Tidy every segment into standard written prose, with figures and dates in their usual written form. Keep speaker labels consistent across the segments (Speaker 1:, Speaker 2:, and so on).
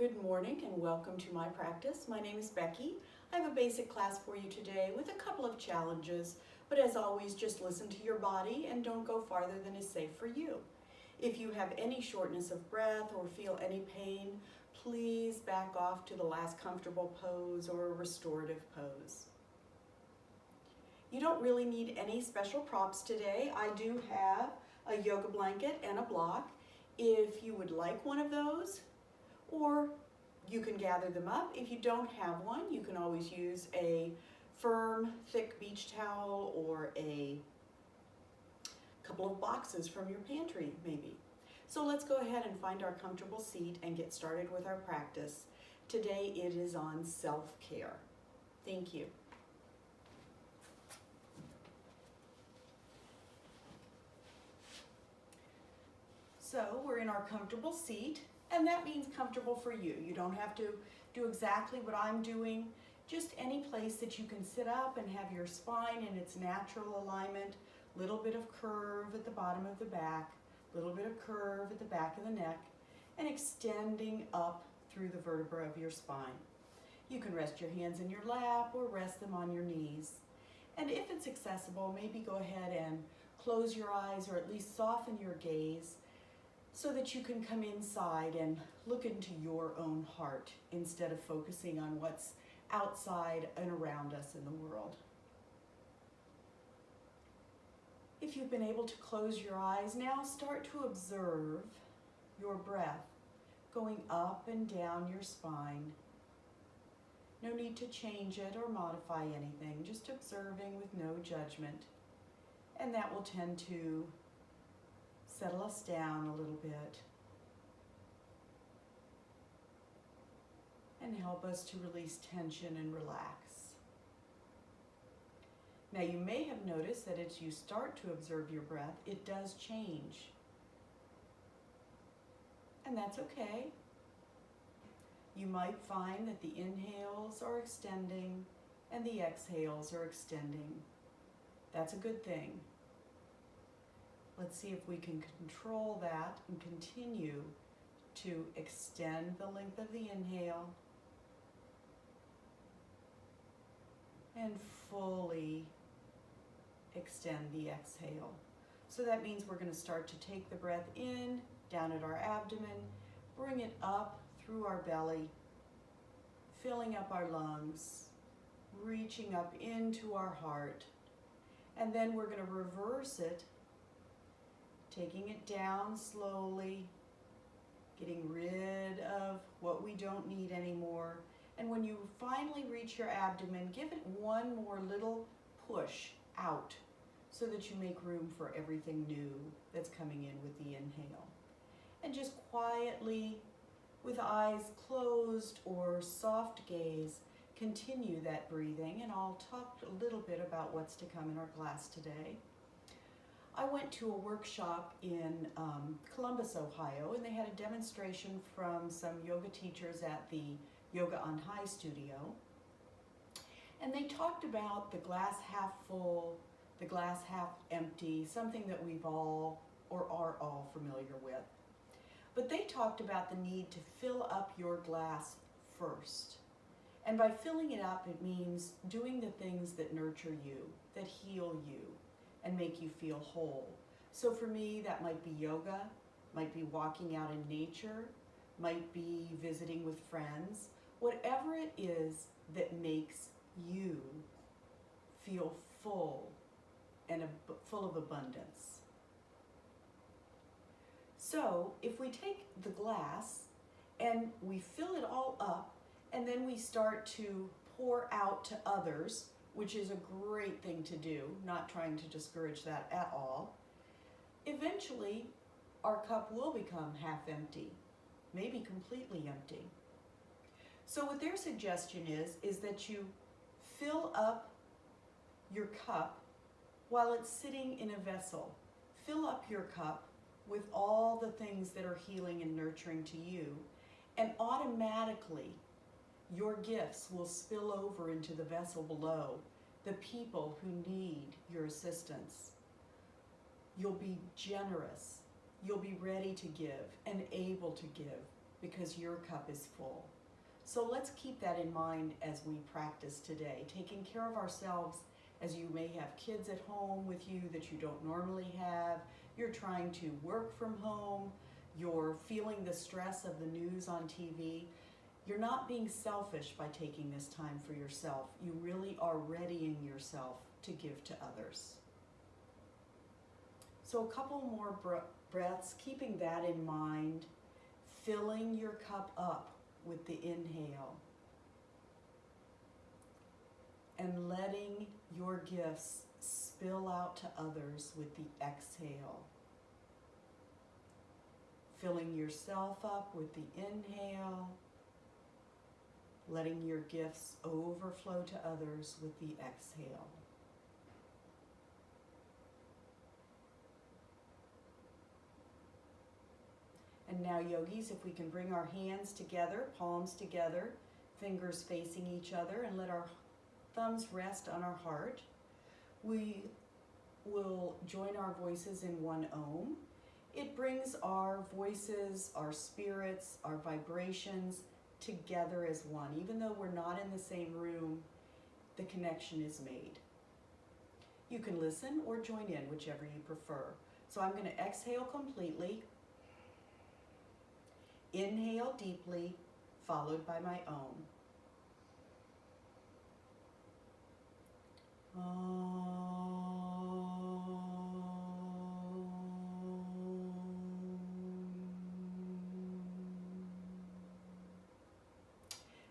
Speaker 1: Good morning and welcome to my practice. My name is Becky. I have a basic class for you today with a couple of challenges, but as always, just listen to your body and don't go farther than is safe for you. If you have any shortness of breath or feel any pain, please back off to the last comfortable pose or a restorative pose. You don't really need any special props today. I do have a yoga blanket and a block. If you would like one of those, or you can gather them up. If you don't have one, you can always use a firm, thick beach towel or a couple of boxes from your pantry, maybe. So let's go ahead and find our comfortable seat and get started with our practice. Today it is on self-care. Thank you. So we're in our comfortable seat. And that means comfortable for you. You don't have to do exactly what I'm doing. Just any place that you can sit up and have your spine in its natural alignment. Little bit of curve at the bottom of the back. Little bit of curve at the back of the neck. And extending up through the vertebra of your spine. You can rest your hands in your lap or rest them on your knees. And if it's accessible, maybe go ahead and close your eyes or at least soften your gaze, so that you can come inside and look into your own heart instead of focusing on what's outside and around us in the world. If you've been able to close your eyes, now start to observe your breath going up and down your spine. No need to change it or modify anything, just observing with no judgment. And that will tend to settle us down a little bit and help us to release tension and relax. Now you may have noticed that as you start to observe your breath, it does change. And that's okay. You might find that the inhales are extending and the exhales are extending. That's a good thing. Let's see if we can control that and continue to extend the length of the inhale and fully extend the exhale. So that means we're going to start to take the breath in, down at our abdomen, bring it up through our belly, filling up our lungs, reaching up into our heart, and then we're going to reverse it, taking it down slowly, getting rid of what we don't need anymore. And when you finally reach your abdomen, give it one more little push out so that you make room for everything new that's coming in with the inhale. And just quietly, with eyes closed or soft gaze, continue that breathing. And I'll talk a little bit about what's to come in our class today. I went to a workshop in Columbus, Ohio, and they had a demonstration from some yoga teachers at the Yoga on High studio. And they talked about the glass half full, the glass half empty, something that we've all or are all familiar with. But they talked about the need to fill up your glass first. And by filling it up, it means doing the things that nurture you, that heal you, and make you feel whole. So for me, that might be yoga, might be walking out in nature, might be visiting with friends, whatever it is that makes you feel full and full of abundance. So if we take the glass and we fill it all up, and then we start to pour out to others, which is a great thing to do, not trying to discourage that at all. Eventually, our cup will become half empty, maybe completely empty. So what their suggestion is that you fill up your cup while it's sitting in a vessel. Fill up your cup with all the things that are healing and nurturing to you, and automatically your gifts will spill over into the vessel below, the people who need your assistance. You'll be generous. You'll be ready to give and able to give because your cup is full. So let's keep that in mind as we practice today, taking care of ourselves as you may have kids at home with you that you don't normally have. You're trying to work from home. You're feeling the stress of the news on TV. You're not being selfish by taking this time for yourself. You really are readying yourself to give to others. So a couple more breaths, keeping that in mind, filling your cup up with the inhale and letting your gifts spill out to others with the exhale. Filling yourself up with the inhale, letting your gifts overflow to others with the exhale. And now, yogis, if we can bring our hands together, palms together, fingers facing each other, and let our thumbs rest on our heart, we will join our voices in one Om. It brings our voices, our spirits, our vibrations together as one. Even though we're not in the same room, the connection is made. You can listen or join in, whichever you prefer. So I'm going to exhale completely, inhale deeply, followed by my Om.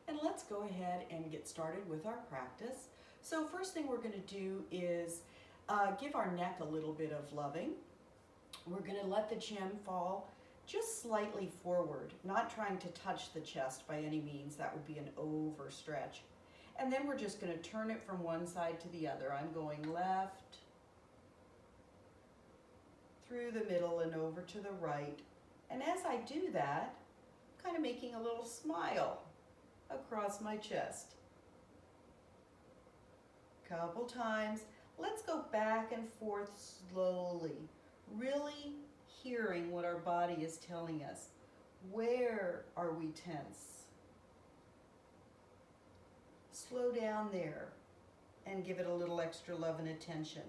Speaker 1: And let's go ahead and get started with our practice. So first thing we're going to do is give our neck a little bit of loving. We're going to let the chin fall just slightly forward, not trying to touch the chest by any means. That would be an overstretch. And then we're just going to turn it from one side to the other. I'm going left, through the middle and over to the right. And as I do that, I'm kind of making a little smile across my chest. Couple times. Let's go back and forth slowly, really hearing what our body is telling us. Where are we tense? Slow down there and give it a little extra love and attention.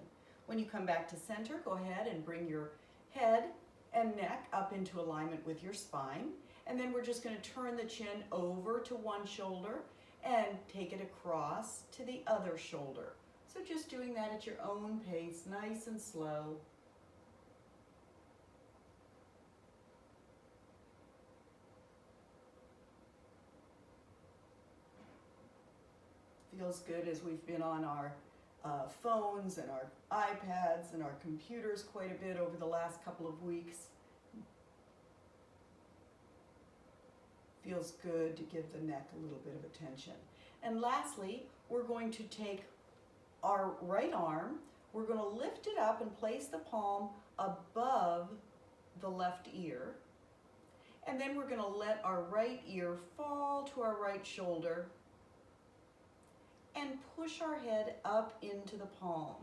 Speaker 1: When you come back to center, go ahead and bring your head and neck up into alignment with your spine. And then we're just going to turn the chin over to one shoulder and take it across to the other shoulder. So just doing that at your own pace, nice and slow. Feels good as we've been on our phones and our iPads and our computers quite a bit over the last couple of weeks. Feels good to give the neck a little bit of attention. And lastly, we're going to take our right arm, we're going to lift it up and place the palm above the left ear. And then we're going to let our right ear fall to our right shoulder and push our head up into the palm.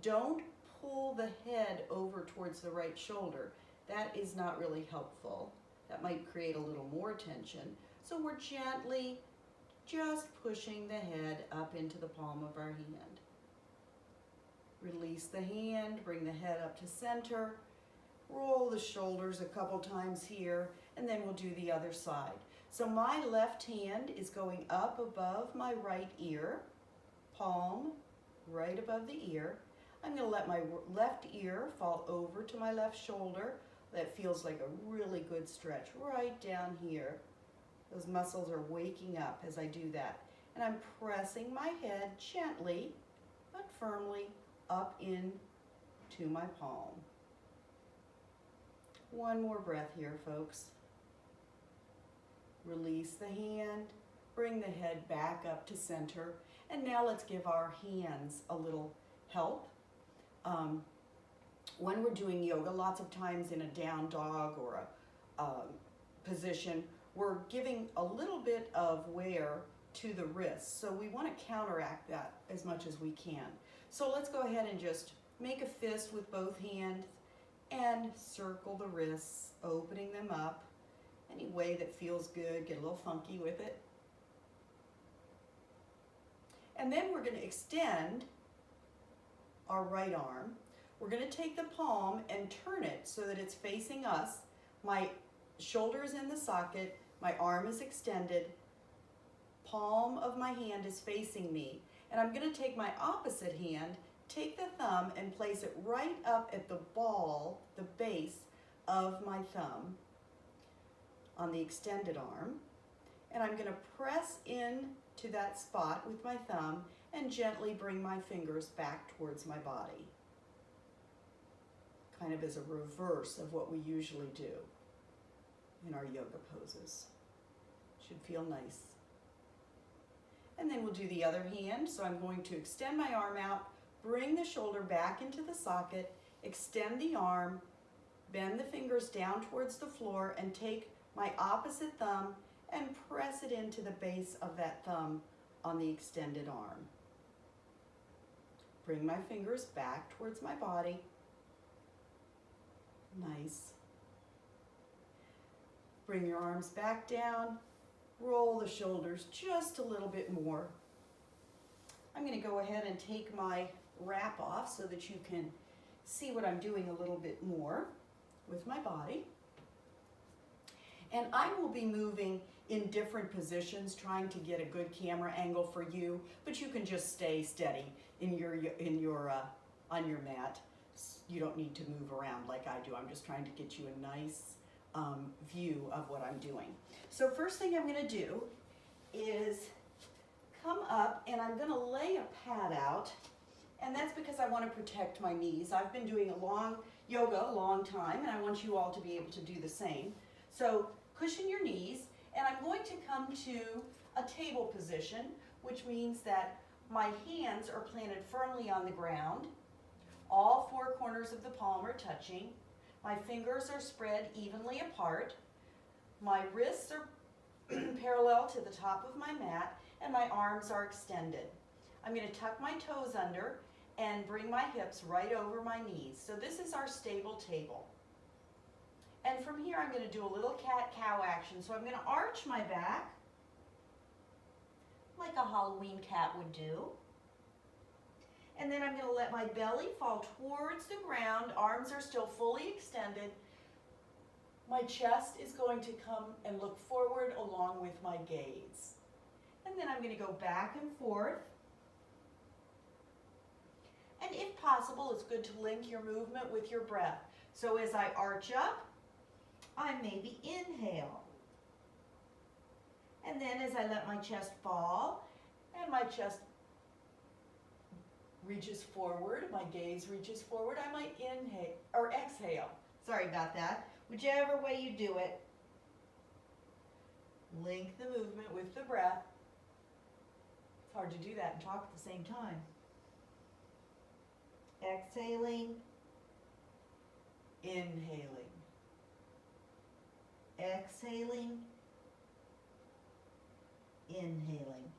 Speaker 1: Don't pull the head over towards the right shoulder. That is not really helpful. That might create a little more tension. So we're gently just pushing the head up into the palm of our hand. Release the hand, bring the head up to center, roll the shoulders a couple times here, and then we'll do the other side. So my left hand is going up above my right ear, palm right above the ear. I'm going to let my left ear fall over to my left shoulder. That feels like a really good stretch right down here. Those muscles are waking up as I do that. And I'm pressing my head gently but firmly up into my palm. One more breath here, folks. Release the hand, bring the head back up to center, and now let's give our hands a little help. When we're doing yoga, lots of times in a down dog or a position, we're giving a little bit of wear to the wrists. So we want to counteract that as much as we can. So let's go ahead and just make a fist with both hands and circle the wrists, opening them up Any way that feels good, get a little funky with it. And then we're going to extend our right arm. We're going to take the palm and turn it so that it's facing us. My shoulder is in the socket, my arm is extended, palm of my hand is facing me. And I'm going to take my opposite hand, take the thumb and place it right up at the ball, the base of my thumb on the extended arm. And I'm going to press in to that spot with my thumb and gently bring my fingers back towards my body. Kind of as a reverse of what we usually do in our yoga poses. Should feel nice. And then we'll do the other hand. So I'm going to extend my arm out, bring the shoulder back into the socket, extend the arm, bend the fingers down towards the floor, and take my opposite thumb and press it into the base of that thumb on the extended arm. Bring my fingers back towards my body. Nice. Bring your arms back down. Roll the shoulders just a little bit more. I'm going to go ahead and take my wrap off so that you can see what I'm doing a little bit more with my body. And I will be moving in different positions, trying to get a good camera angle for you, but you can just stay steady on your mat. You don't need to move around like I do. I'm just trying to get you a nice view of what I'm doing. So first thing I'm going to do is come up and I'm going to lay a pad out, and that's because I want to protect my knees. I've been doing yoga a long time, and I want you all to be able to do the same. So cushion your knees, and I'm going to come to a table position, which means that my hands are planted firmly on the ground. All four corners of the palm are touching. My fingers are spread evenly apart. My wrists are parallel to the top of my mat, and my arms are extended. I'm going to tuck my toes under and bring my hips right over my knees. So this is our stable table. And from here, I'm going to do a little cat-cow action. So I'm going to arch my back like a Halloween cat would do. And then I'm going to let my belly fall towards the ground. Arms are still fully extended. My chest is going to come and look forward along with my gaze. And then I'm going to go back and forth. And if possible, it's good to link your movement with your breath. So as I arch up, I maybe inhale. And then as I let my chest fall, and my chest reaches forward, my gaze reaches forward, I might inhale or exhale. Sorry about that. Whichever way you do it, link the movement with the breath. It's hard to do that and talk at the same time. Exhaling, inhaling, exhaling, inhaling.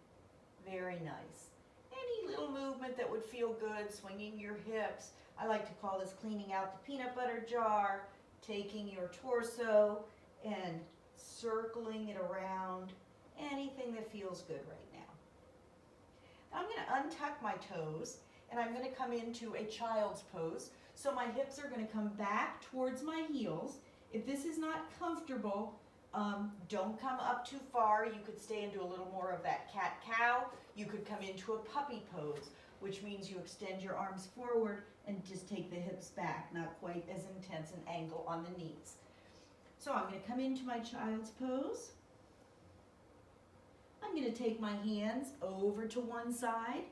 Speaker 1: Very nice. Any little movement that would feel good, swinging your hips. I like to call this cleaning out the peanut butter jar, taking your torso and circling it around. Anything that feels good right now. I'm going to untuck my toes, and I'm going to come into a child's pose. So my hips are going to come back towards my heels. If this is not comfortable, don't come up too far. You could stay into a little more of that cat-cow. You could come into a puppy pose, which means you extend your arms forward and just take the hips back, not quite as intense an angle on the knees. So I'm going to come into my child's pose. I'm going to take my hands over to one side,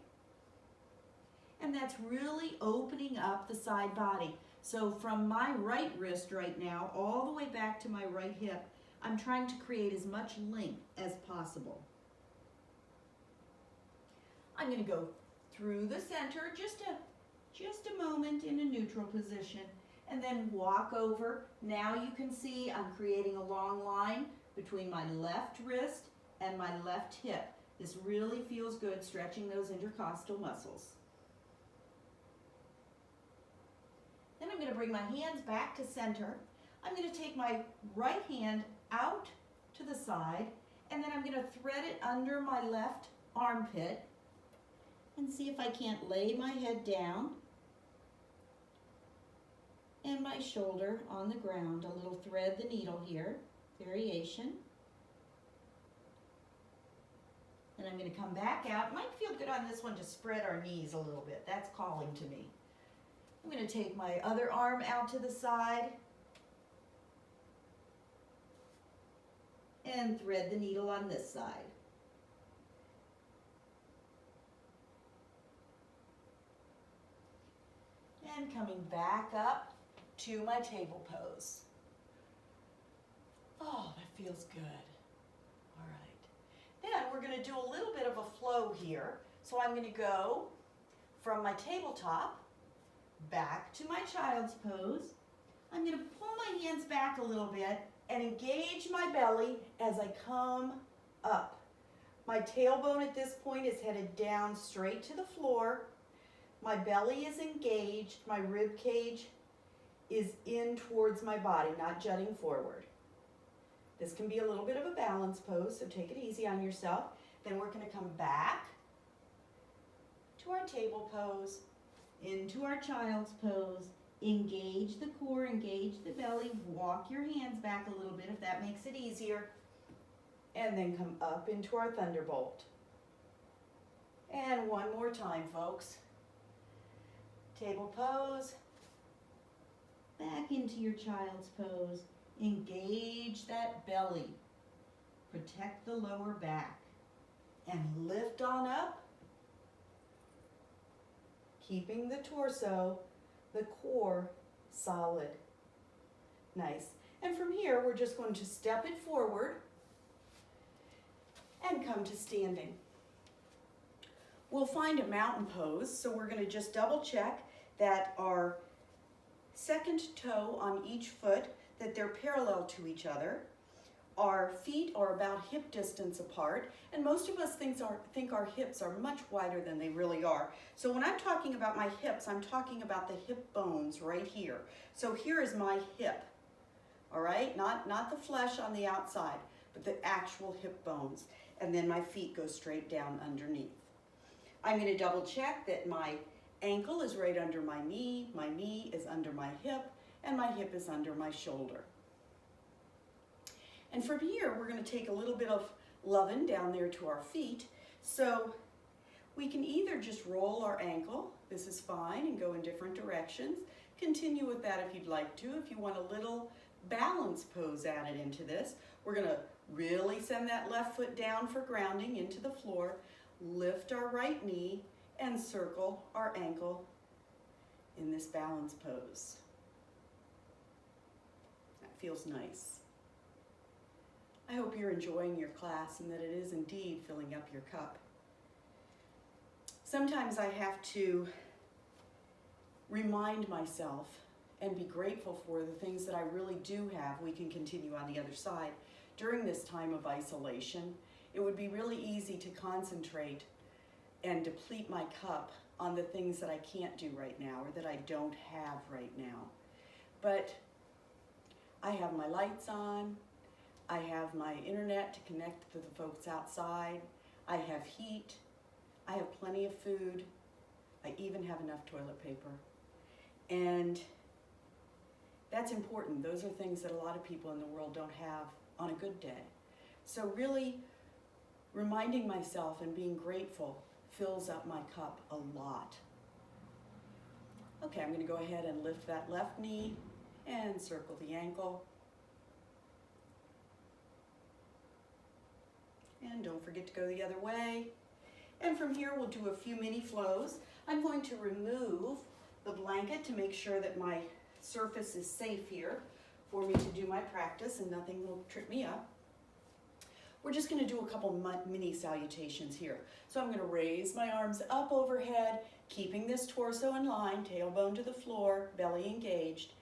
Speaker 1: and that's really opening up the side body. So from my right wrist right now all the way back to my right hip, I'm trying to create as much length as possible. I'm going to go through the center just a moment in a neutral position, and then walk over. Now you can see I'm creating a long line between my left wrist and my left hip. This really feels good, stretching those intercostal muscles. Then I'm going to bring my hands back to center. I'm going to take my right hand out to the side, and then I'm going to thread it under my left armpit and see if I can't lay my head down and my shoulder on the ground. A little thread the needle here, variation. And I'm going to come back out. It might feel good on this one to spread our knees a little bit. That's calling to me. I'm going to take my other arm out to the side and thread the needle on this side. And coming back up to my table pose. Oh, that feels good. All right. Then we're going to do a little bit of a flow here. So I'm going to go from my tabletop back to my child's pose. I'm going to pull my hands back a little bit and engage my belly as I come up. My tailbone at this point is headed down straight to the floor. My belly is engaged. My rib cage is in towards my body, not jutting forward. This can be a little bit of a balance pose, so take it easy on yourself. Then we're going to come back to our table pose, into our child's pose. Engage the core, engage the belly, walk your hands back a little bit if that makes it easier. And then come up into our thunderbolt. And one more time, folks. Table pose, back into your child's pose. Engage that belly. Protect the lower back. And lift on up, keeping the torso, the core solid. Nice. And from here, we're just going to step it forward and come to standing. We'll find a mountain pose, so we're going to just double check that our second toe on each foot, that they're parallel to each other. Our feet are about hip distance apart, and most of us think our hips are much wider than they really are. So when I'm talking about my hips, I'm talking about the hip bones right here. So here is my hip, all right? Not the flesh on the outside, but the actual hip bones. And then my feet go straight down underneath. I'm going to double check that my ankle is right under my knee is under my hip, and my hip is under my shoulder. And from here, we're going to take a little bit of lovin' down there to our feet. So we can either just roll our ankle, this is fine, and go in different directions. Continue with that if you'd like to. If you want a little balance pose added into this, we're going to really send that left foot down for grounding into the floor, lift our right knee, and circle our ankle in this balance pose. That feels nice. I hope you're enjoying your class and that it is indeed filling up your cup. Sometimes I have to remind myself and be grateful for the things that I really do have. We can continue on the other side. During this time of isolation, it would be really easy to concentrate and deplete my cup on the things that I can't do right now or that I don't have right now. But I have my lights on. I have my internet to connect to the folks outside. I have heat. I have plenty of food. I even have enough toilet paper. And that's important. Those are things that a lot of people in the world don't have on a good day. So really reminding myself and being grateful fills up my cup a lot. Okay, I'm going to go ahead and lift that left knee and circle the ankle. And don't forget to go the other way. And from here, we'll do a few mini flows. I'm going to remove the blanket to make sure that my surface is safe here for me to do my practice and nothing will trip me up. We're just going to do a couple mini salutations here. So I'm going to raise my arms up overhead, keeping this torso in line, tailbone to the floor, belly engaged.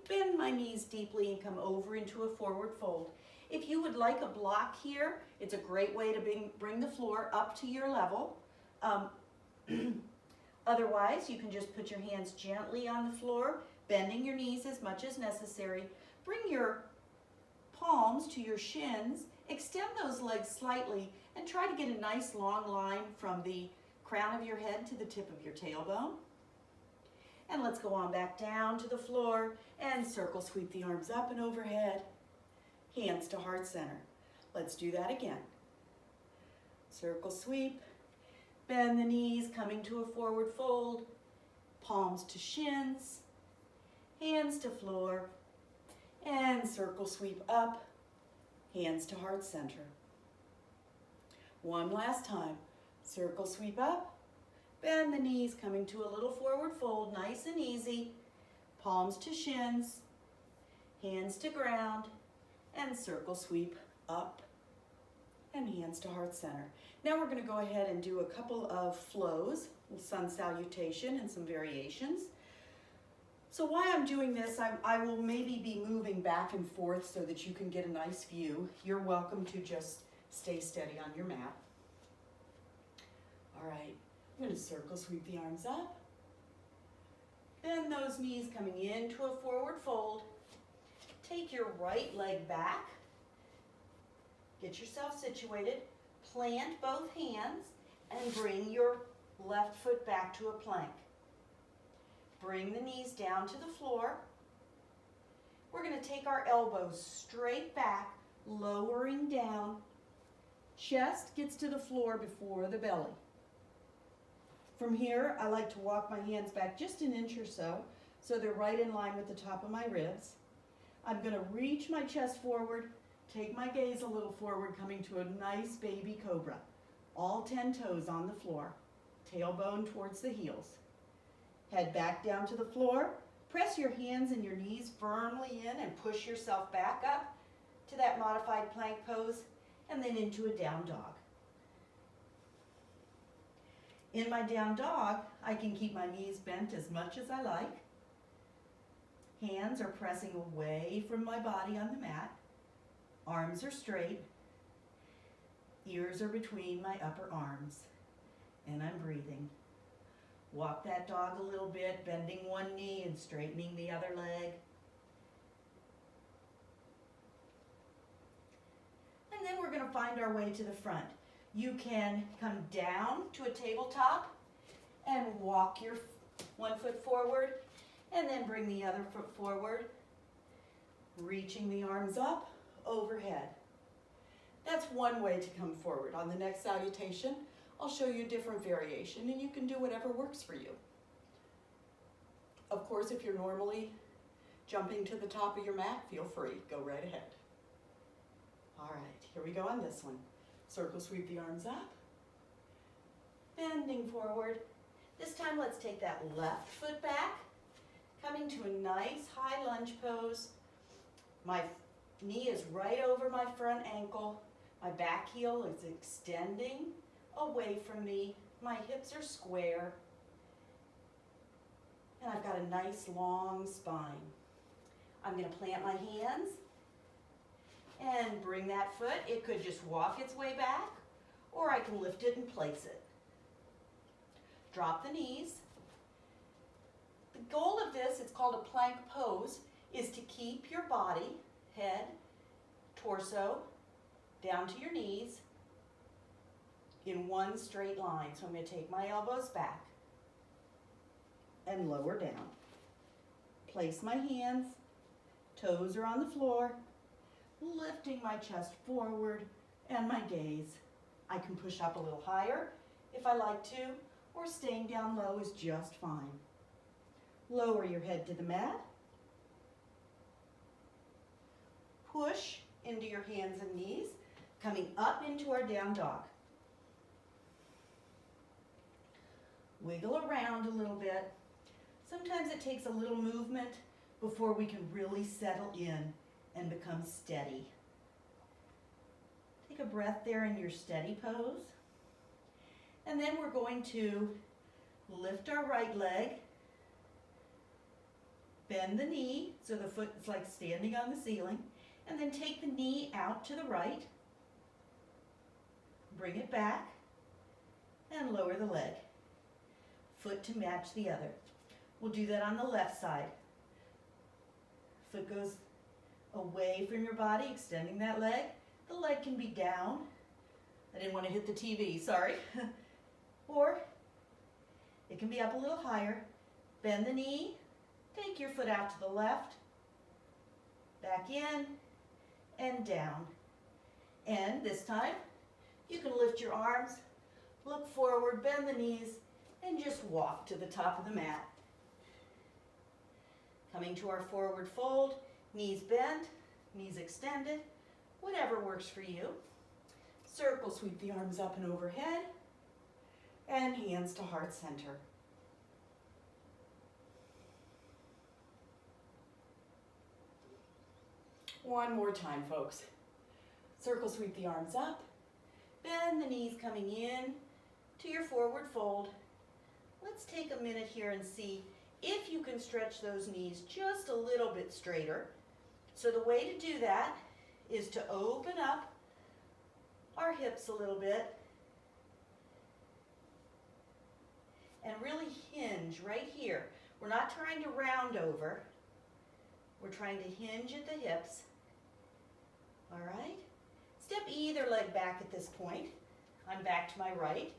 Speaker 1: Bend my knees deeply and come over into a forward fold. If you would like a block here, it's a great way to bring the floor up to your level. Otherwise, you can just put your hands gently on the floor, bending your knees as much as necessary. Bring your palms to your shins. Extend those legs slightly and try to get a nice long line from the crown of your head to the tip of your tailbone. And let's go on back down to the floor and circle sweep the arms up and overhead, hands to heart center. Let's do that again. Circle sweep, bend the knees, coming to a forward fold, palms to shins, hands to floor, and circle sweep up, hands to heart center. One last time. Circle sweep up, bend the knees, coming to a little forward fold, nice and easy. Palms to shins, hands to ground, and circle sweep up and hands to heart center. Now we're going to go ahead and do a couple of flows, sun salutation and some variations. So while I'm doing this, I will maybe be moving back and forth so that you can get a nice view. You're welcome to just stay steady on your mat. All right, I'm going to circle sweep the arms up. Bend those knees, coming into a forward fold. Take your right leg back. Get yourself situated. Plant both hands and bring your left foot back to a plank. Bring the knees down to the floor. We're going to take our elbows straight back, lowering down. Chest gets to the floor before the belly. From here, I like to walk my hands back just an inch or so they're right in line with the top of my ribs. I'm going to reach my chest forward, take my gaze a little forward, coming to a nice baby cobra. All 10 toes on the floor, tailbone towards the heels. Head back down to the floor. Press your hands and your knees firmly in and push yourself back up to that modified plank pose and then into a down dog. In my down dog, I can keep my knees bent as much as I like. Hands are pressing away from my body on the mat. Arms are straight. Ears are between my upper arms. And I'm breathing. Walk that dog a little bit, bending one knee and straightening the other leg. And then we're going to find our way to the front. You can come down to a tabletop and walk your one foot forward and then bring the other foot forward, reaching the arms up overhead. That's one way to come forward. On the next salutation, I'll show you a different variation and you can do whatever works for you. Of course, if you're normally jumping to the top of your mat, feel free, go right ahead. All right, here we go on this one. Circle sweep the arms up, bending forward. This time let's take that left foot back, coming to a nice high lunge pose. My knee is right over my front ankle. My back heel is extending away from me. My hips are square. And I've got a nice long spine. I'm going to plant my hands and bring that foot. It could just walk its way back, or I can lift it and place it. Drop the knees. The goal of this, it's called a plank pose, is to keep your body, head, torso, down to your knees in one straight line. So I'm going to take my elbows back and lower down. Place my hands, toes are on the floor, lifting my chest forward and my gaze. I can push up a little higher if I like to, or staying down low is just fine. Lower your head to the mat. Push into your hands and knees, coming up into our down dog. Wiggle around a little bit. Sometimes it takes a little movement before we can really settle in and become steady. Take a breath there in your steady pose. And then we're going to lift our right leg, bend the knee so the foot is like standing on the ceiling, and then take the knee out to the right, bring it back, and lower the leg. Foot to match the other. We'll do that on the left side. Foot goes away from your body, extending that leg. The leg can be down. I didn't want to hit the TV, sorry. Or it can be up a little higher. Bend the knee, take your foot out to the left, back in, and down. And this time, you can lift your arms, look forward, bend the knees, and just walk to the top of the mat. Coming to our forward fold, knees bent, knees extended, whatever works for you. Circle, sweep the arms up and overhead, and hands to heart center. One more time, folks. Circle, sweep the arms up, bend the knees coming in to your forward fold. Let's take a minute here and see if you can stretch those knees just a little bit straighter. So the way to do that is to open up our hips a little bit and really hinge right here. We're not trying to round over. We're trying to hinge at the hips. All right? Step either leg back at this point. I'm back to my right.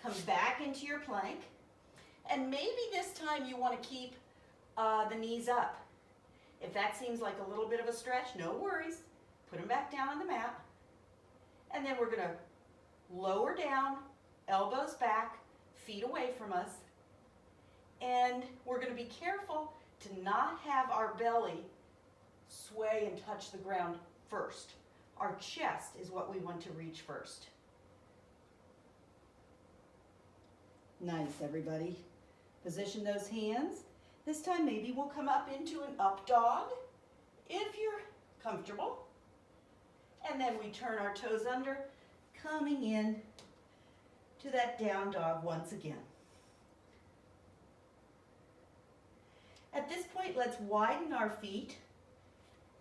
Speaker 1: Come back into your plank. And maybe this time you want to keep the knees up. If that seems like a little bit of a stretch, no worries. Put them back down on the mat. And then we're going to lower down, elbows back, feet away from us. And we're going to be careful to not have our belly sway and touch the ground first. Our chest is what we want to reach first. Nice, everybody. Position those hands. This time maybe we'll come up into an up dog if you're comfortable. And then we turn our toes under, coming in to that down dog once again. At this point, let's widen our feet,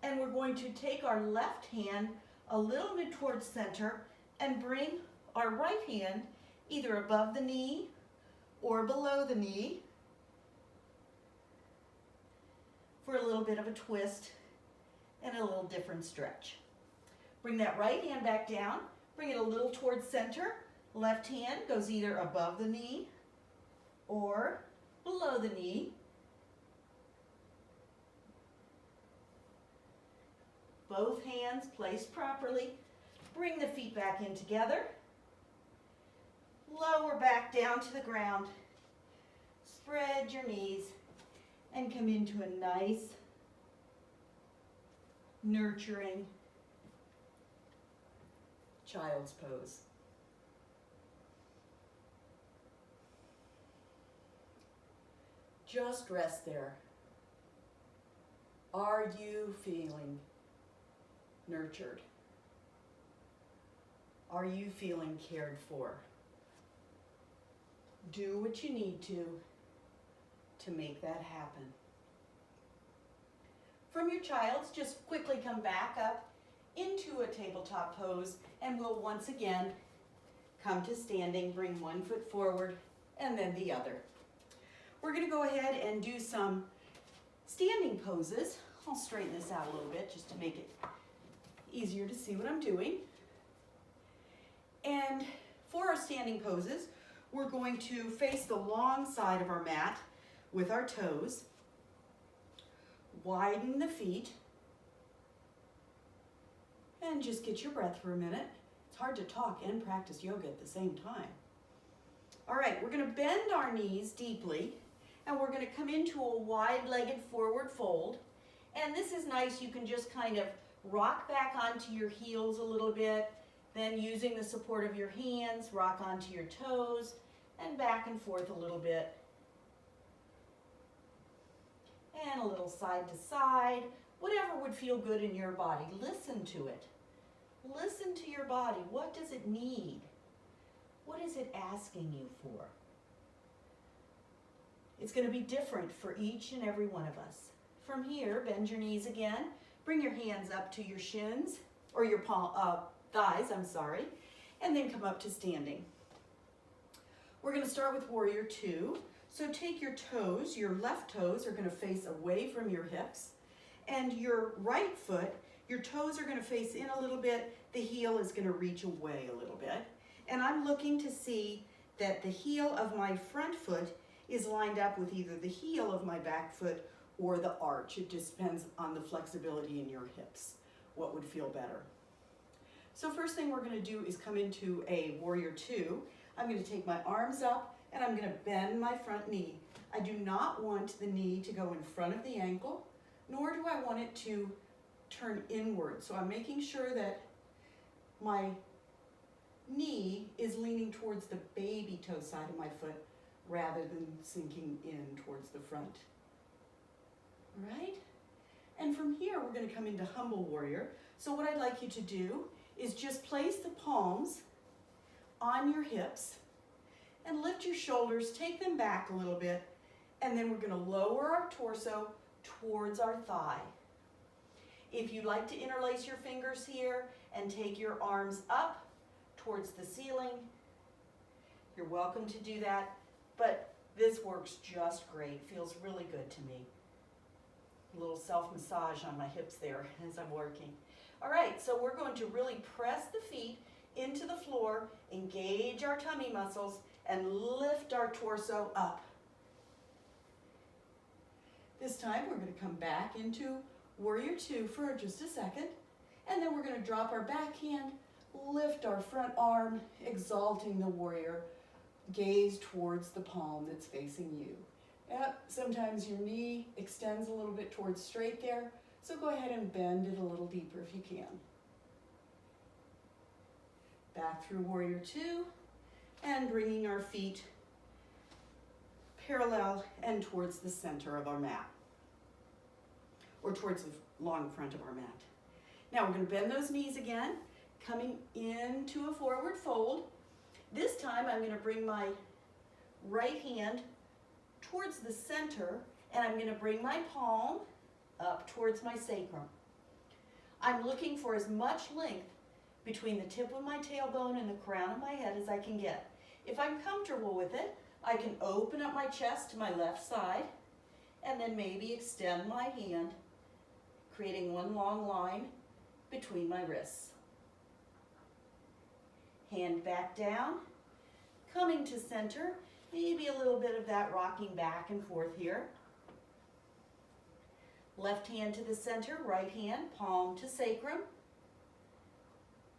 Speaker 1: and we're going to take our left hand a little bit towards center and bring our right hand either above the knee or below the knee for a little bit of a twist and a little different stretch. Bring that right hand back down, bring it a little towards center. Left hand goes either above the knee or below the knee. Both hands placed properly. Bring the feet back in together. Lower back down to the ground. Spread your knees and come into a nice, nurturing child's pose. Just rest there. Are you feeling nurtured? Are you feeling cared for? Do what you need to make that happen. From your child's, just quickly come back up into a tabletop pose, and we'll once again come to standing, bring one foot forward and then the other. We're going to go ahead and do some standing poses. I'll straighten this out a little bit just to make it easier to see what I'm doing. And for our standing poses, we're going to face the long side of our mat with our toes. Widen the feet. And just get your breath for a minute. It's hard to talk and practice yoga at the same time. All right, we're going to bend our knees deeply, and we're going to come into a wide-legged forward fold. And this is nice. You can just kind of rock back onto your heels a little bit, then using the support of your hands, rock onto your toes, and back and forth a little bit. And a little side to side, whatever would feel good in your body. Listen to it. Listen to your body. What does it need? What is it asking you for? It's going to be different for each and every one of us. From here, bend your knees again. Bring your hands up to your shins, or your thighs, and then come up to standing. We're going to start with Warrior Two. So take your toes, your left toes are going to face away from your hips, And your right foot, your toes are going to face in a little bit, the heel is going to reach away a little bit. And I'm looking to see that the heel of my front foot is lined up with either the heel of my back foot or the arch. It just depends on the flexibility in your hips, what would feel better. So first thing we're going to do is come into a warrior two. I'm going to take my arms up and I'm going to bend my front knee. I do not want the knee to go in front of the ankle, nor do I want it to turn inward. So I'm making sure that my knee is leaning towards the baby toe side of my foot rather than sinking in towards the front. All right? And from here, we're going to come into humble warrior. So what I'd like you to do is just place the palms on your hips and lift your shoulders, take them back a little bit, and then we're going to lower our torso towards our thigh. If you'd like to interlace your fingers here and take your arms up towards the ceiling, you're welcome to do that, but this works just great. Feels really good to me. A little self-massage on my hips there as I'm working. All right, so we're going to really press the feet into the floor, engage our tummy muscles, and lift our torso up. This time we're going to come back into warrior two for just a second, and then we're going to drop our backhand, lift our front arm, exalting the warrior, gaze towards the palm that's facing you. Yep, sometimes your knee extends a little bit towards straight there, so go ahead and bend it a little deeper if you can. Back through warrior two, and bringing our feet parallel and towards the center of our mat, or towards the long front of our mat. Now we're going to bend those knees again, coming into a forward fold. This time I'm going to bring my right hand towards the center, and I'm going to bring my palm up towards my sacrum. I'm looking for as much length between the tip of my tailbone and the crown of my head as I can get. If I'm comfortable with it, I can open up my chest to my left side and then maybe extend my hand, creating one long line between my wrists. Hand back down, coming to center, maybe a little bit of that rocking back and forth here. Left hand to the center, right hand, palm to sacrum.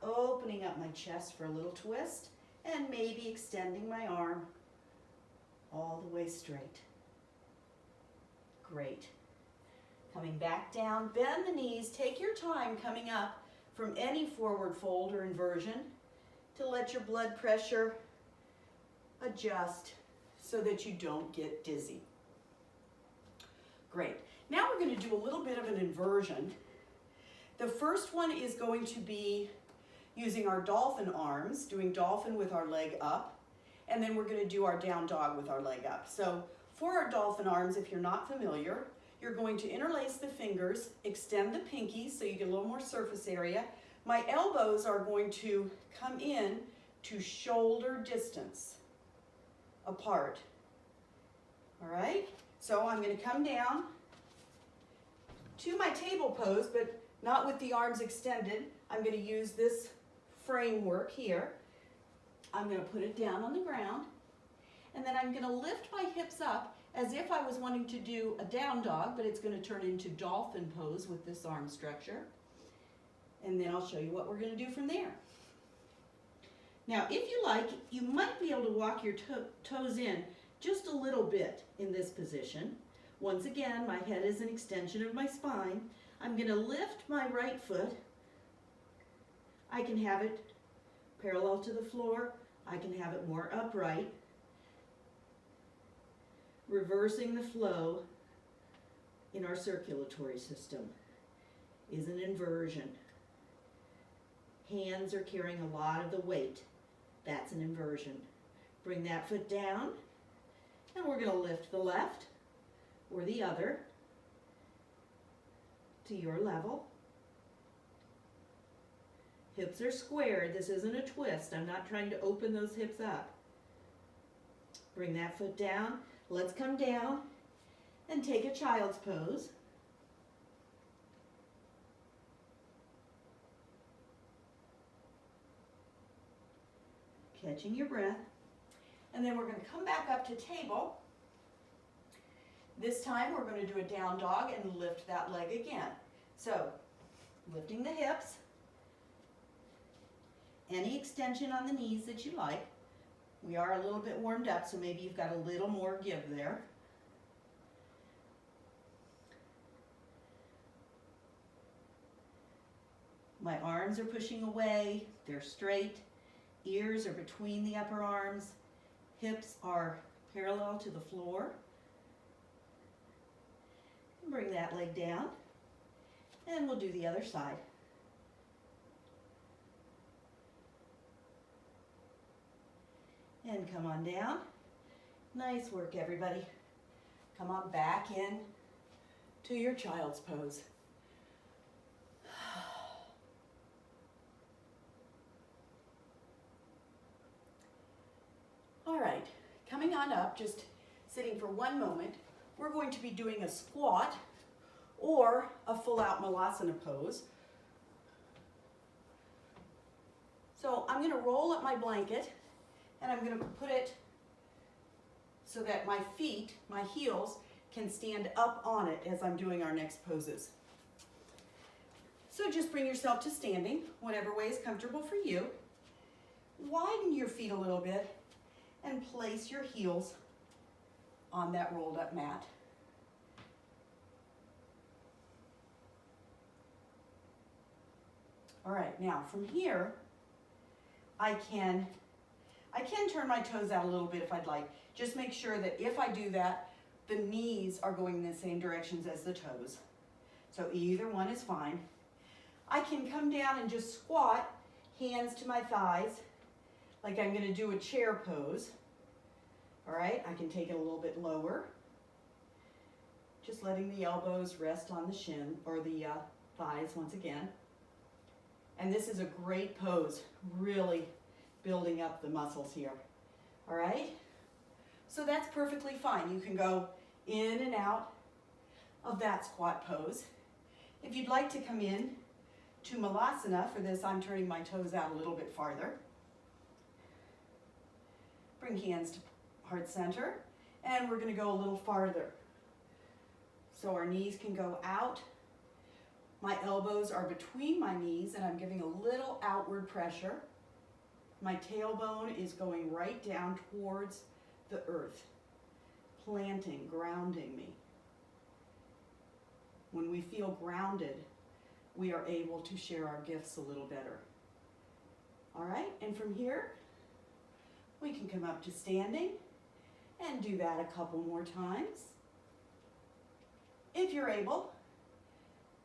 Speaker 1: Opening up my chest for a little twist and maybe extending my arm all the way straight. Great. Coming back down, bend the knees, take your time coming up from any forward fold or inversion to let your blood pressure adjust so that you don't get dizzy. Great. Now we're going to do a little bit of an inversion. The first one is going to be using our dolphin arms, doing dolphin with our leg up, and then we're going to do our down dog with our leg up. So for our dolphin arms, if you're not familiar, you're going to interlace the fingers, extend the pinkies so you get a little more surface area. My elbows are going to come in to shoulder distance apart. All right, so I'm going to come down to my table pose, but not with the arms extended. I'm going to use this framework here. I'm going to put it down on the ground, and then I'm going to lift my hips up as if I was wanting to do a down dog, but it's going to turn into dolphin pose with this arm structure. And then I'll show you what we're going to do from there. Now, if you like, you might be able to walk your toes in just a little bit in this position. Once again, my head is an extension of my spine. I'm going to lift my right foot. I can have it parallel to the floor. I can have it more upright. Reversing the flow in our circulatory system is an inversion. Hands are carrying a lot of the weight. That's an inversion. Bring that foot down, and we're going to lift the left or the other to your level. Hips are squared. This isn't a twist. I'm not trying to open those hips up. Bring that foot down. Let's come down and take a child's pose. catching your breath. And then we're going to come back up to table. This time we're going to do a down dog and lift that leg again. So, lifting the hips, any extension on the knees that you like. We are a little bit warmed up, so maybe you've got a little more give there. My arms are pushing away, they're straight, ears are between the upper arms, hips are parallel to the floor. Bring that leg down, and we'll do the other side. And come on down. Nice work, everybody. Come on back in to your child's pose. All right, coming on up, just sitting for one moment, we're going to be doing a squat or a full-out Malasana pose. So I'm going to roll up my blanket and I'm going to put it so that my feet, my heels, can stand up on it as I'm doing our next poses. So just bring yourself to standing, whatever way is comfortable for you. Widen your feet a little bit and place your heels on that rolled up mat. All right, now from here, I can turn my toes out a little bit if I'd like. Just make sure that if I do that, the knees are going in the same directions as the toes. So either one is fine. I can come down and just squat, hands to my thighs, like I'm going to do a chair pose. All right, I can take it a little bit lower. Just letting the elbows rest on the shin or the thighs once again. And this is a great pose, really building up the muscles here. All right, so that's perfectly fine. You can go in and out of that squat pose. If you'd like to come in to Malasana, for this I'm turning my toes out a little bit farther. Bring hands to heart center, and we're going to go a little farther. So our knees can go out. My elbows are between my knees, and I'm giving a little outward pressure. My tailbone is going right down towards the earth, planting, grounding me. When we feel grounded, we are able to share our gifts a little better. All right, and from here, we can come up to standing and do that a couple more times. If you're able,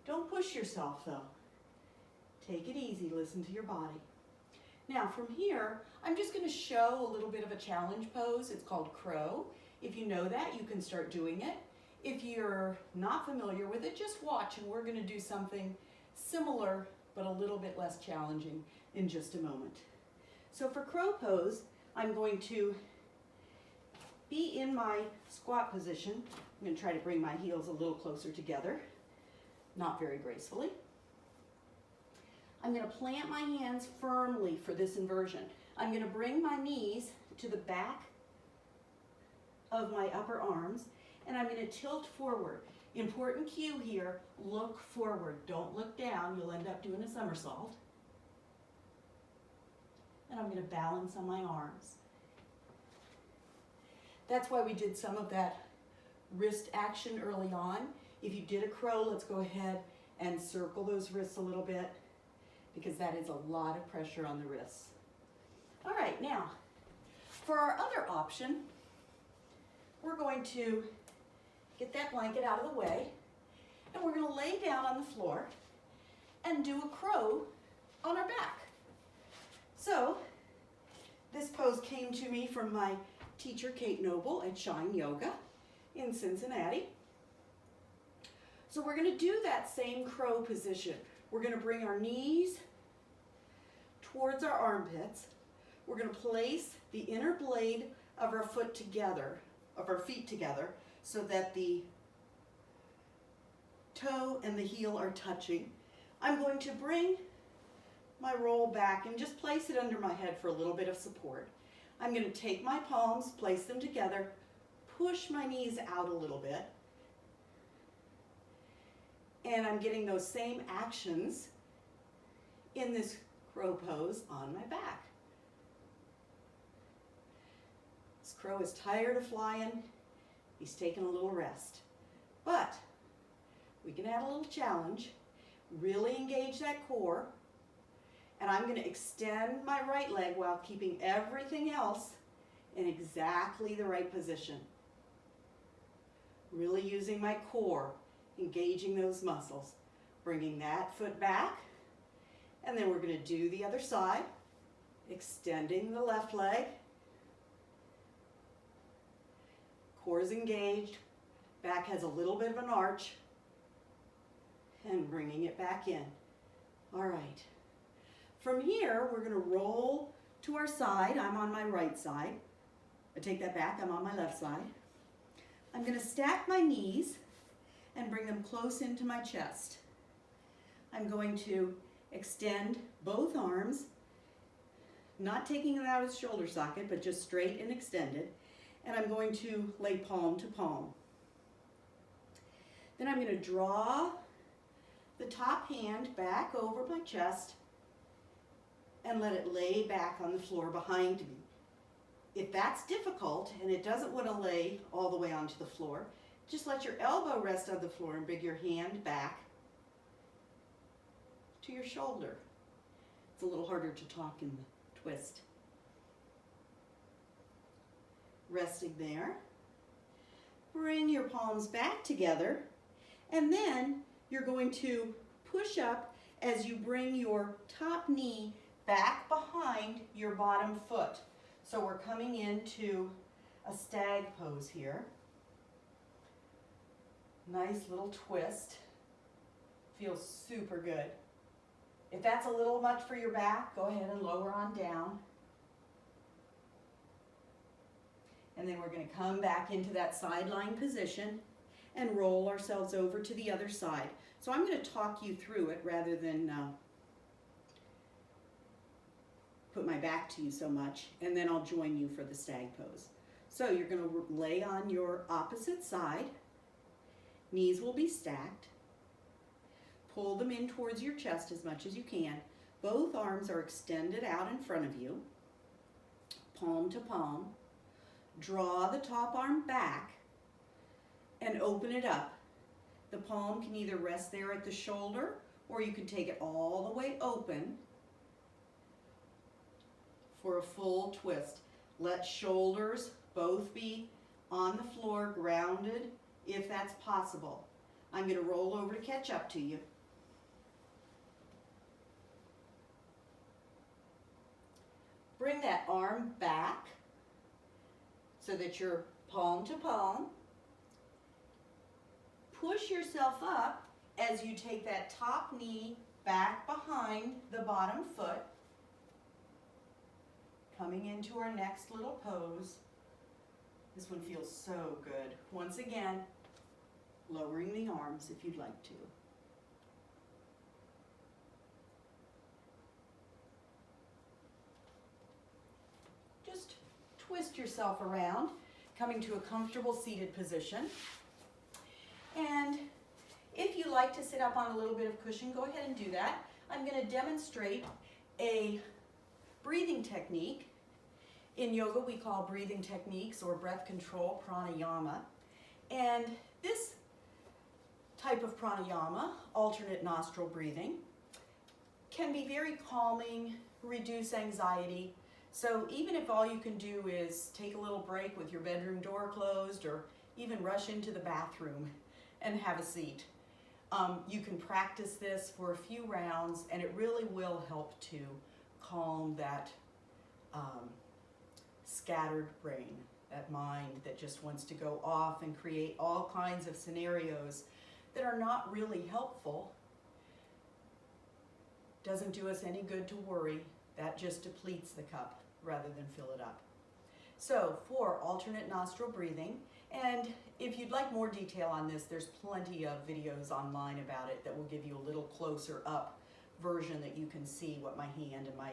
Speaker 1: don't push yourself though. Take it easy, listen to your body. Now from here, I'm just going to show a little bit of a challenge pose. It's called crow. If you know that, you can start doing it. If you're not familiar with it, just watch, and we're going to do something similar but a little bit less challenging in just a moment. So for crow pose, I'm going to be in my squat position. I'm going to try to bring my heels a little closer together, not very gracefully. I'm going to plant my hands firmly for this inversion. I'm going to bring my knees to the back of my upper arms, and I'm going to tilt forward. Important cue here, look forward. Don't look down. You'll end up doing a somersault. And I'm going to balance on my arms. That's why we did some of that wrist action early on. If you did a crow, let's go ahead and circle those wrists a little bit, because that is a lot of pressure on the wrists. All right, now, for our other option, we're going to get that blanket out of the way, and we're going to lay down on the floor and do a crow on our back. So, this pose came to me from my teacher, Kate Noble, at Shine Yoga in Cincinnati. So we're going to do that same crow position. We're going to bring our knees towards our armpits. We're going to place the inner blade of our foot together, of our feet together, so that the toe and the heel are touching. I'm going to bring my roll back and just place it under my head for a little bit of support. I'm going to take my palms, place them together, push my knees out a little bit, and I'm getting those same actions in this crow pose on my back. This crow is tired of flying. He's taking a little rest. But we can add a little challenge, really engage that core, and I'm going to extend my right leg while keeping everything else in exactly the right position. Really using my core, engaging those muscles, bringing that foot back, and then we're going to do the other side, extending the left leg, core is engaged, back has a little bit of an arch, and bringing it back in. All right. From here, we're going to roll to our side. I'm on my right side. I take that back, I'm on my left side. I'm going to stack my knees and bring them close into my chest. I'm going to extend both arms, not taking them out of the shoulder socket, but just straight and extended. And I'm going to lay palm to palm. Then I'm going to draw the top hand back over my chest and let it lay back on the floor behind me. If that's difficult and it doesn't want to lay all the way onto the floor, just let your elbow rest on the floor and bring your hand back to your shoulder. It's a little harder to talk in the twist. Resting there. Bring your palms back together, and then you're going to push up as you bring your top knee back behind your bottom foot. So we're coming into a stag pose here. Nice little twist. Feels super good. If that's a little much for your back, go ahead and lower on down. And then we're going to come back into that sideline position and roll ourselves over to the other side. So I'm going to talk you through it rather than put my back to you so much, and then I'll join you for the stag pose. So you're going to lay on your opposite side. Knees will be stacked. Pull them in towards your chest as much as you can. Both arms are extended out in front of you, palm to palm. Draw the top arm back and open it up. The palm can either rest there at the shoulder, or you can take it all the way open for a full twist. Let shoulders both be on the floor, grounded, if that's possible. I'm going to roll over to catch up to you. Bring that arm back so that you're palm to palm. Push yourself up as you take that top knee back behind the bottom foot. Coming into our next little pose. This one feels so good. Once again, lowering the arms if you'd like to. Just twist yourself around, coming to a comfortable seated position. And if you like to sit up on a little bit of cushion, go ahead and do that. I'm going to demonstrate a breathing technique. In yoga, we call breathing techniques or breath control pranayama. And this type of pranayama, alternate nostril breathing, can be very calming, reduce anxiety. So even if all you can do is take a little break with your bedroom door closed, or even rush into the bathroom and have a seat, you can practice this for a few rounds, and it really will help to calm that scattered brain, that mind that just wants to go off and create all kinds of scenarios that are not really helpful. Doesn't do us any good to worry. That just depletes the cup rather than fill it up. So for alternate nostril breathing, and if you'd like more detail on this, there's plenty of videos online about it that will give you a little closer up version that you can see what my hand and my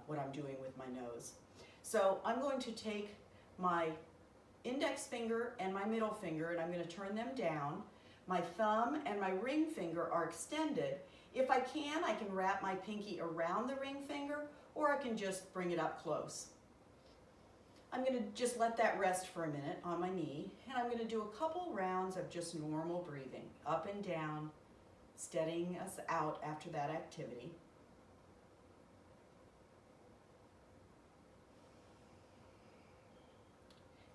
Speaker 1: what I'm doing with my nose. So I'm going to take my index finger and my middle finger, and I'm going to turn them down. My thumb and my ring finger are extended. If I can wrap my pinky around the ring finger, or I can just bring it up close. I'm going to just let that rest for a minute on my knee, and I'm going to do a couple rounds of just normal breathing, up and down, steadying us out after that activity.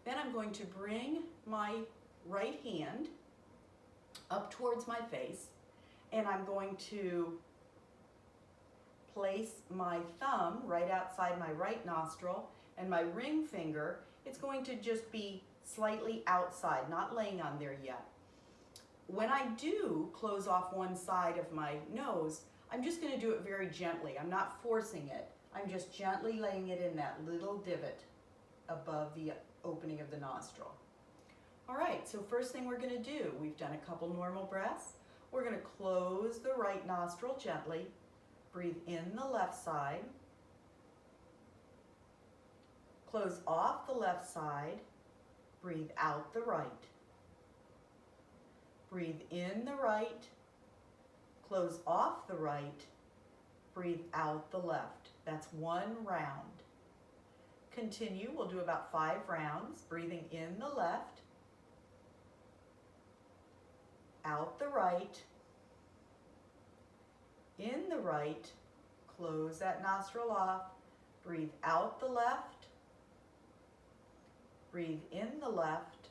Speaker 1: Then I'm going to bring my right hand up towards my face, and I'm going to place my thumb right outside my right nostril, and my ring finger, it's going to just be slightly outside, not laying on there yet. When I do close off one side of my nose, I'm just going to do it very gently. I'm not forcing it. I'm just gently laying it in that little divot above the opening of the nostril. All right, so first thing we're going to do, we've done a couple normal breaths. We're going to close the right nostril gently, breathe in the left side, close off the left side, breathe out the right. Breathe in the right, close off the right, breathe out the left. That's one round. Continue, we'll do about 5 rounds, breathing in the left, out the right, in the right, close that nostril off, breathe out the left, breathe in the left,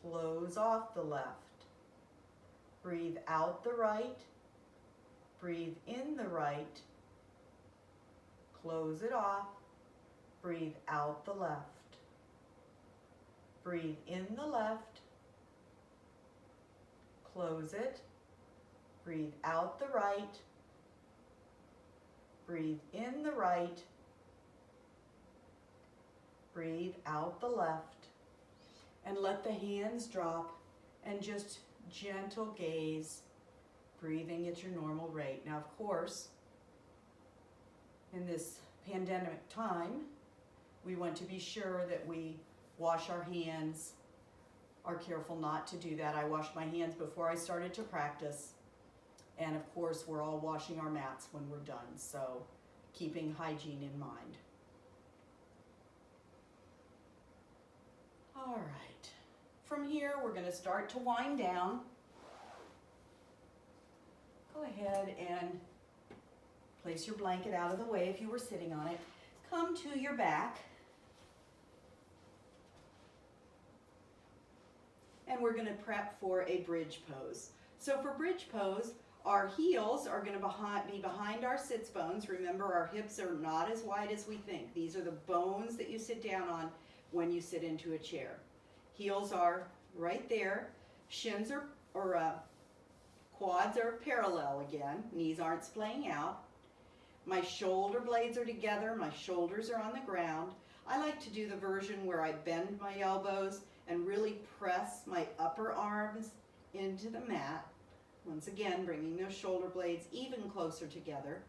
Speaker 1: close off the left, breathe out the right, breathe in the right, close it off, breathe out the left, breathe in the left, close it, breathe out the right, breathe in the right, breathe out the left, and let the hands drop and just gentle gaze, breathing at your normal rate. Now, of course, in this pandemic time, we want to be sure that we wash our hands, are careful not to do that. I washed my hands before I started to practice. And of course, we're all washing our mats when we're done, so keeping hygiene in mind. All right, from here, we're going to start to wind down. Go ahead and place your blanket out of the way if you were sitting on it. Come to your back. And we're going to prep for a bridge pose. So for bridge pose, our heels are going to be behind our sits bones. Remember, our hips are not as wide as we think. These are the bones that you sit down on when you sit into a chair. Heels are right there. Shins or quads are parallel again. Knees aren't splaying out. My shoulder blades are together. My shoulders are on the ground. I like to do the version where I bend my elbows and really press my upper arms into the mat. Once again, bringing those shoulder blades even closer together.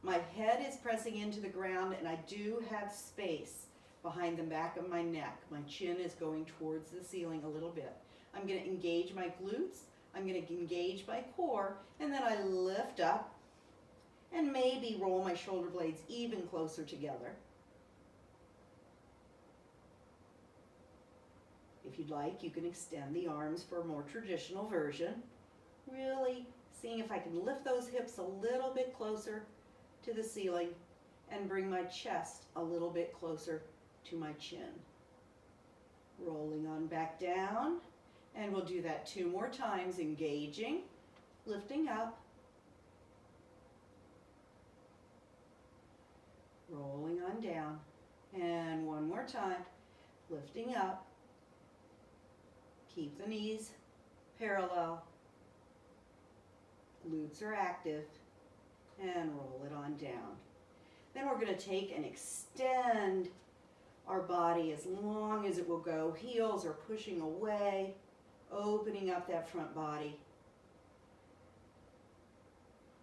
Speaker 1: My head is pressing into the ground, and I do have space behind the back of my neck. My chin is going towards the ceiling a little bit. I'm going to engage my glutes. I'm going to engage my core, and then I lift up and maybe roll my shoulder blades even closer together. If you'd like, you can extend the arms for a more traditional version. Really seeing if I can lift those hips a little bit closer to the ceiling and bring my chest a little bit closer to my chin. Rolling on back down, and we'll do that 2 more times, engaging, lifting up, rolling on down, and 1 more time, lifting up. Keep the knees parallel, glutes are active, and roll it on down. Then we're going to take and extend our body as long as it will go. Heels are pushing away, opening up that front body.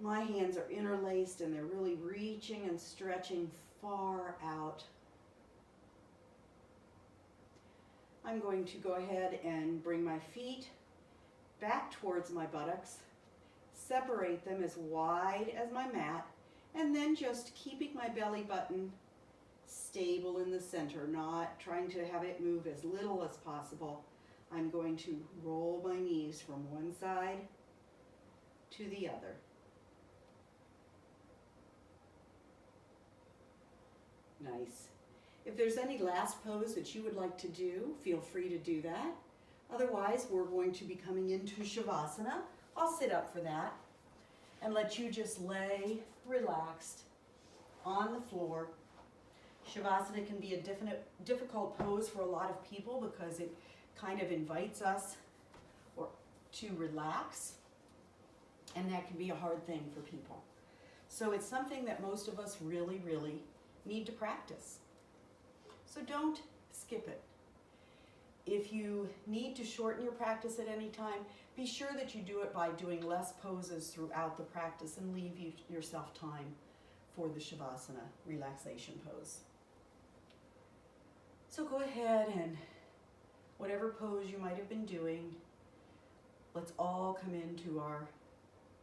Speaker 1: My hands are interlaced and they're really reaching and stretching far out. I'm going to go ahead and bring my feet back towards my buttocks, separate them as wide as my mat, and then just keeping my belly button stable in the center, not trying to have it move as little as possible. I'm going to roll my knees from one side to the other. Nice. If there's any last pose that you would like to do, feel free to do that. Otherwise, we're going to be coming into Shavasana. I'll sit up for that and let you just lay relaxed on the floor. Shavasana can be a difficult pose for a lot of people because it kind of invites us to relax, and that can be a hard thing for people. So it's something that most of us really, really need to practice. So don't skip it. If you need to shorten your practice at any time, be sure that you do it by doing less poses throughout the practice and leave yourself time for the Shavasana relaxation pose. So go ahead and whatever pose you might have been doing, let's all come into our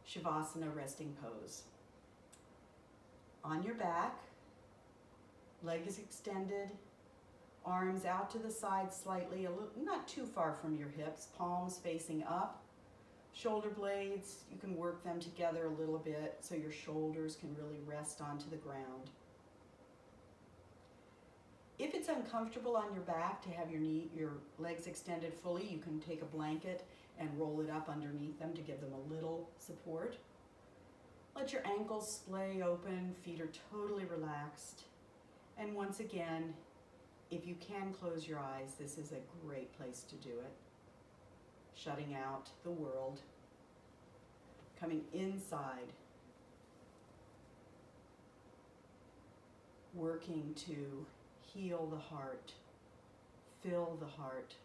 Speaker 1: Shavasana resting pose. On your back, legs extended, arms out to the side slightly, not too far from your hips, palms facing up. Shoulder blades, you can work them together a little bit so your shoulders can really rest onto the ground. If it's uncomfortable on your back to have your legs extended fully, you can take a blanket and roll it up underneath them to give them a little support. Let your ankles splay open, feet are totally relaxed. And once again, if you can close your eyes, this is a great place to do it. Shutting out the world, coming inside, working to heal the heart, fill the heart,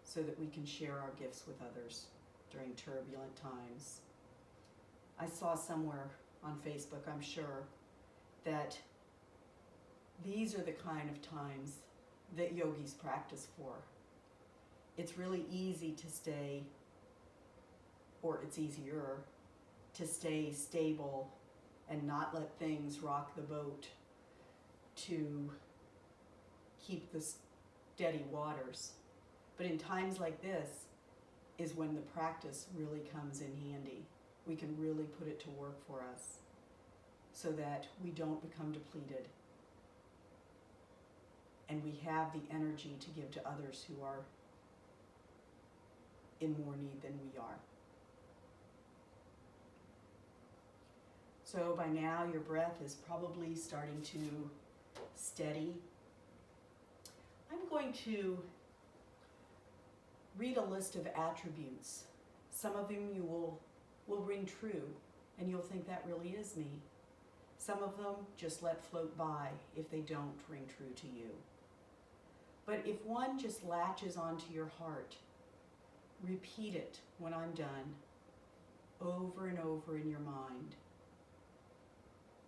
Speaker 1: so that we can share our gifts with others during turbulent times. I saw somewhere on Facebook, I'm sure, that these are the kind of times that yogis practice for. It's really easy to stay, or it's easier to stay stable and not let things rock the boat to keep the steady waters. But in times like this is when the practice really comes in handy. We can really put it to work for us so that we don't become depleted and we have the energy to give to others who are in more need than we are. So by now your breath is probably starting to steady. I'm going to read a list of attributes. Some of them you will ring true and you'll think that really is me. Some of them just let float by if they don't ring true to you. But if one just latches onto your heart, repeat it when I'm done, over and over in your mind,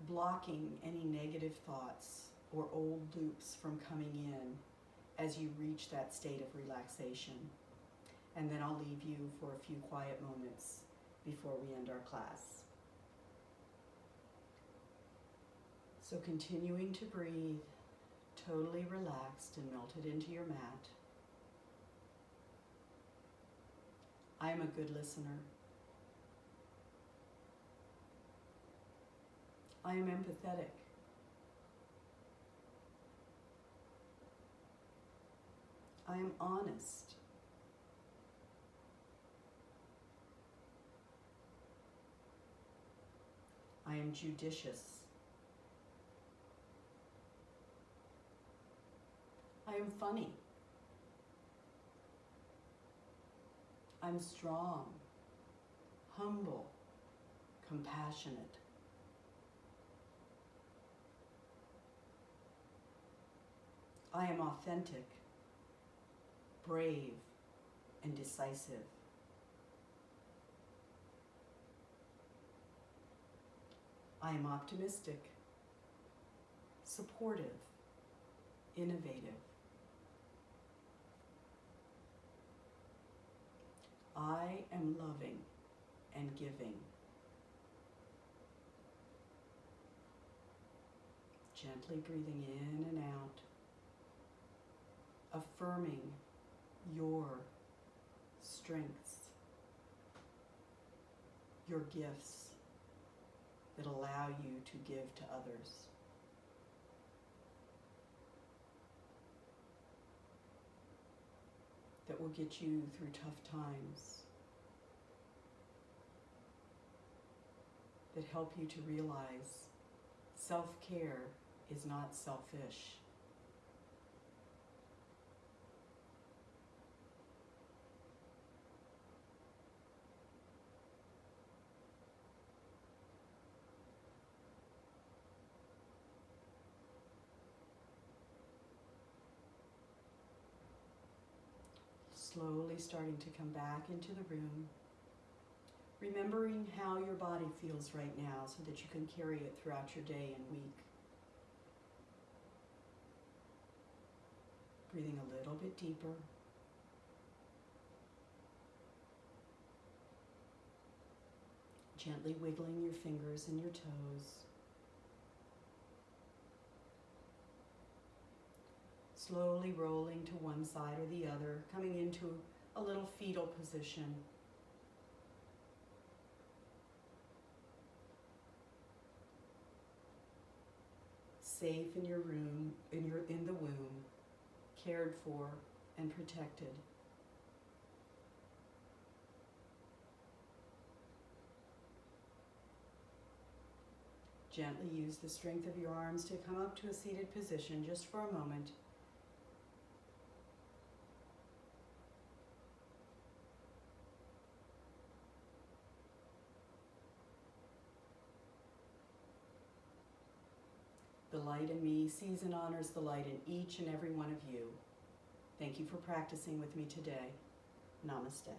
Speaker 1: blocking any negative thoughts or old loops from coming in as you reach that state of relaxation. And then I'll leave you for a few quiet moments before we end our class. So continuing to breathe, totally relaxed and melted into your mat. I am a good listener. I am empathetic. I am honest. I am judicious. I am funny. I'm strong, humble, compassionate. I am authentic, brave, and decisive. I am optimistic, supportive, innovative. I am loving and giving. Gently breathing in and out, affirming your strengths, your gifts that allow you to give to others. That will get you through tough times. That help you to realize self-care is not selfish. Slowly starting to come back into the room, remembering how your body feels right now so that you can carry it throughout your day and week. Breathing a little bit deeper. Gently wiggling your fingers and your toes. Slowly rolling to one side or the other, coming into a little fetal position. Safe in your room, in the womb, cared for and protected. Gently use the strength of your arms to come up to a seated position just for a moment. The light in me sees and honors the light in each and every one of you. Thank you for practicing with me today. Namaste.